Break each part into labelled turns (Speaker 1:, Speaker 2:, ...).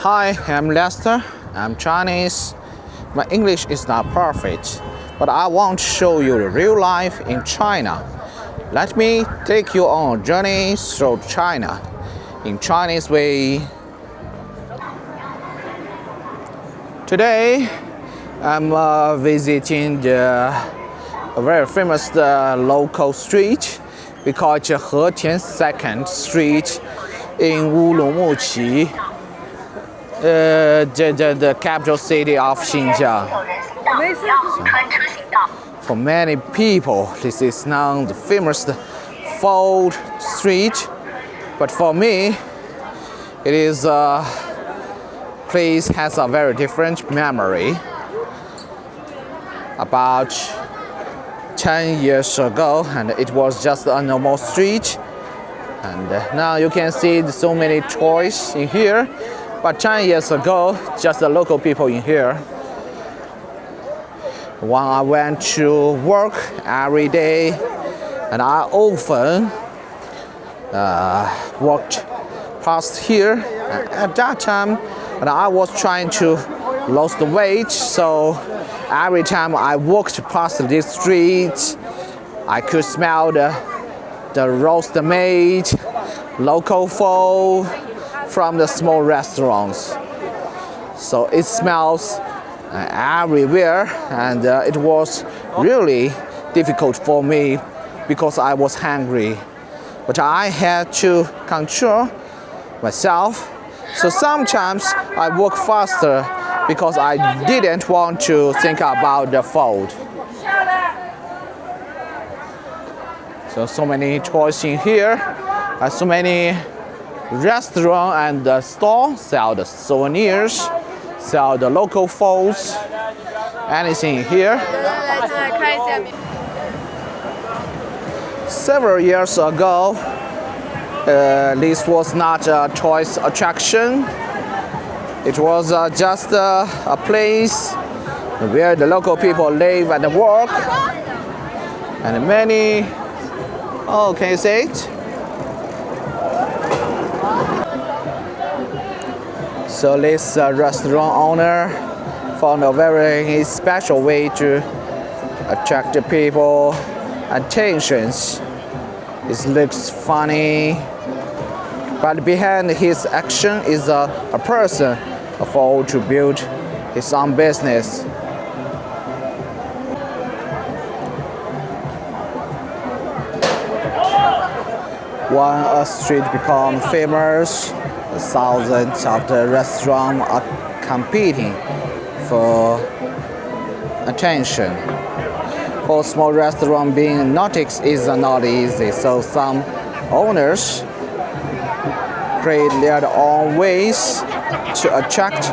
Speaker 1: Hi, I'm Lester. I'm Chinese. My English is not perfect, but I want to show you the real life in China. Let me take you on a journey through China in Chinese way. Today, I'm visiting the very famous local street. We call it Hetian 2nd Street in Urumqi, the capital city of Xinjiang. For many people, this is now the famous food street, but for me, it is a place has a very different memory. About 10 years ago, and it was just a normal street, and now you can see so many toys in here, but 10 years ago, just the local people in here. When I went to work every day, and I often walked past here, and at that time, and I was trying to lose the weight, so every time I walked past this street, I could smell the roast meat, local food from the small restaurants. So it smells everywhere, and it was really difficult for me because I was hungry. But I had to control myself. So sometimes I walk faster because I didn't want to think about the food. So many toys in here, so many restaurants and stores sell the souvenirs, sell the local foods, anything here. Several years ago, this was not a tourist attraction. It was just a place where the local people live and work. And many, can you say it? So this restaurant owner found a very special way to attract the people attentions. It looks funny, but behind his action is a person afford to build his own business. When a street becomes famous, thousands of the restaurants are competing for attention. For small restaurant, being noticed is not easy, so some owners create their own ways to attract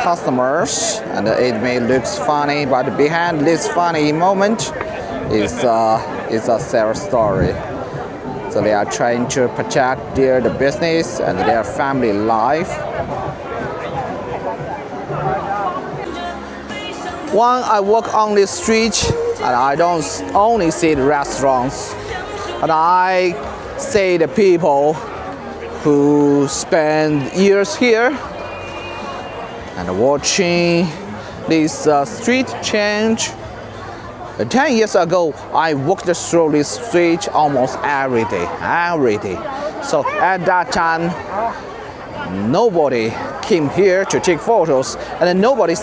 Speaker 1: customers, and it may look funny, but behind this funny moment is a sad story. So they are trying to protect their business and their family life. When I walk on this street, and I don't only see the restaurants, but I see the people who spend years here and watching this street change. 10 years ago, I walked through this street almost every day. So at that time, nobody came here to take photos, and nobody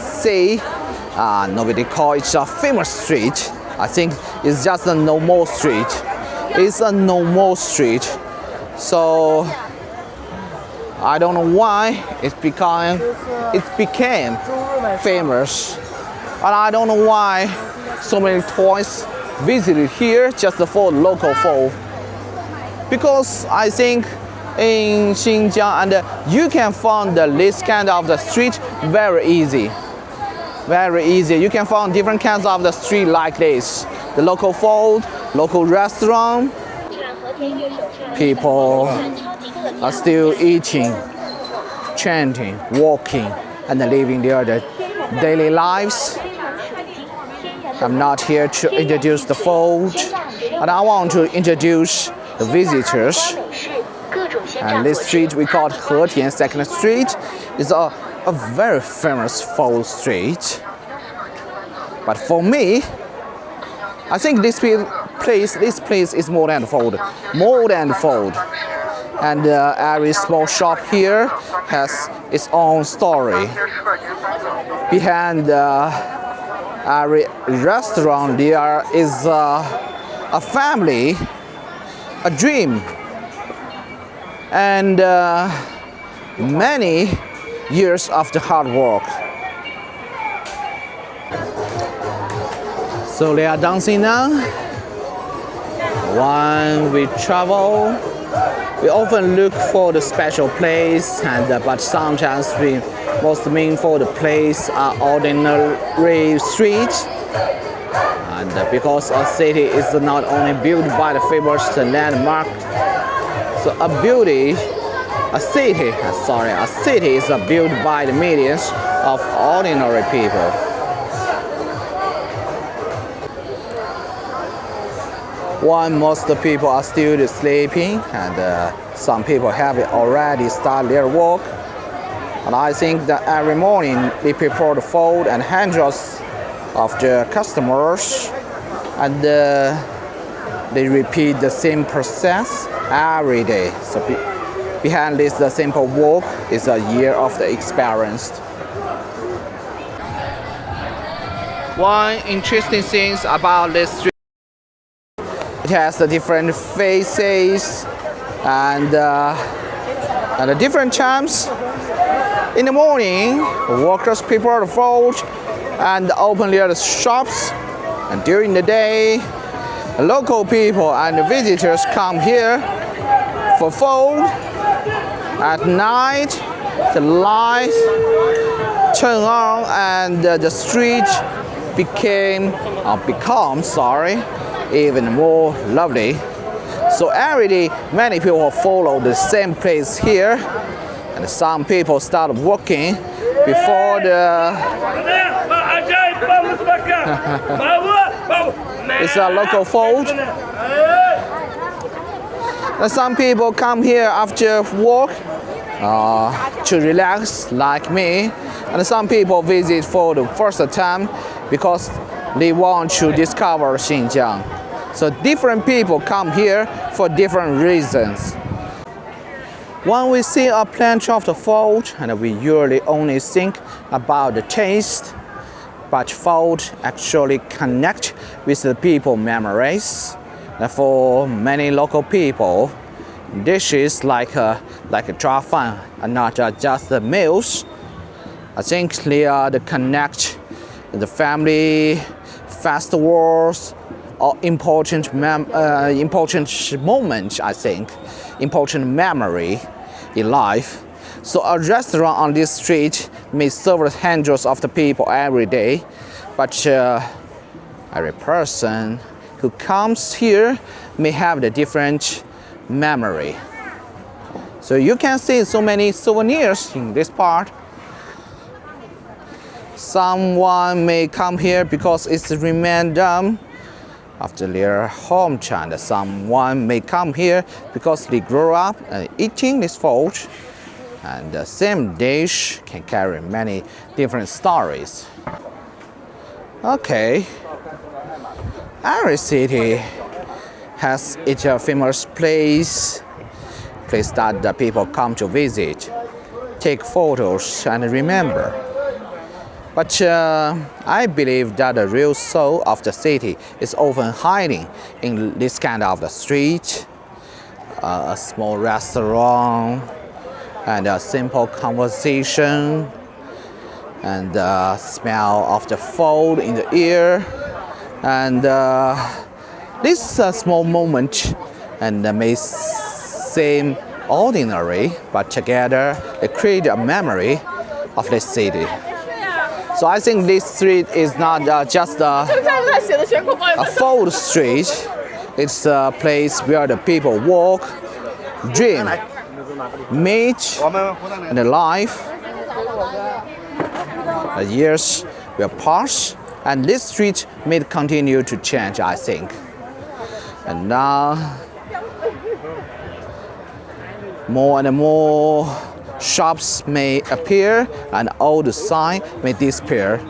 Speaker 1: call it a famous street. I think it's just a normal street. It's a normal street. So I don't know why it became famous, and I don't know why so many tourists visited here just for local food. Because I think in Xinjiang, and you can find this kind of the street very easy. Very easy. You can find different kinds of the street like this. The local food, local restaurant. People are still eating, chanting, walking, and living their daily lives. I'm not here to introduce the food, and I want to introduce the visitors. And this street we call Hetian Second Street is a very famous food street. But for me, I think this place is more than food. And every small shop here has its own story. Behind every restaurant there is a family, a dream, and many years of the hard work. So they are dancing now. When we travel, we often look for the special place, but sometimes we most meaningful the place are ordinary streets. And because a city is not only built by the famous landmark, so a city is built by the millions of ordinary people. While most people are still sleeping, and some people have already started their work. And I think that every morning they prepare the food and hundreds of the customers, and they repeat the same process every day. So behind this the simple work is a year of the experience. One interesting thing about this street, it has the different faces and the different times. In the morning, workers prepare the food and open their shops. And during the day, local people and visitors come here for food. At night, the lights turn on and the street becomes even more lovely. So every day, many people follow the same place here. And some people start working before it's a local food. And some people come here after work to relax, like me. And some people visit for the first time because they want to discover Xinjiang. So different people come here for different reasons. When we see a plant of the food, and we usually only think about the taste, but food actually connect with the people memories. And for many local people, dishes like a trafan are not just the meals. I think they are the connect the family, festivals, or important moments. I think important memory in life. So a restaurant on this street may serve hundreds of the people every day, but every person who comes here may have the different memory. So you can see so many souvenirs in this part. Someone may come here because it's reminds them after their hometown. Someone may come here because they grew up eating this food. And the same dish can carry many different stories. Okay. Every city has its famous place that the people come to visit, take photos and remember. But I believe that the real soul of the city is often hiding in this kind of the street, a small restaurant, and a simple conversation, and the smell of the food in the air, and this small moment and may seem ordinary, but together they create a memory of the city. So I think this street is not just a food street. It's a place where the people walk, dream, meet, and live. The years will pass, and this street may continue to change, I think. And now, more and more shops may appear and old sign may disappear.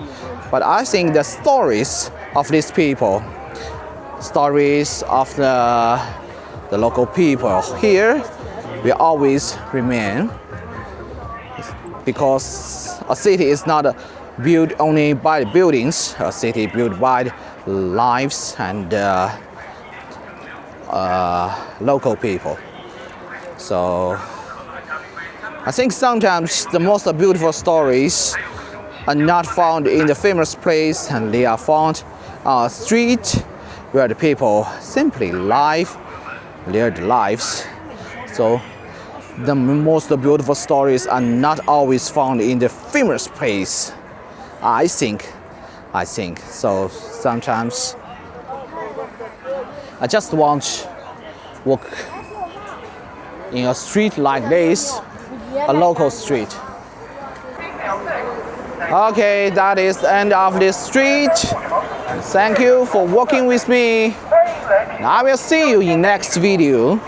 Speaker 1: But I think the stories of these people, stories of the local people here will always remain, because a city is not built only by buildings. A city built by lives and local people. So I think sometimes the most beautiful stories are not found in the famous place, and they are found on a street where the people simply live their lives. So the most beautiful stories are not always found in the famous place. I think. So sometimes I just want to walk in a street like this, a local street. Okay, that is the end of this street. Thank you for walking with me. I will see you in next video.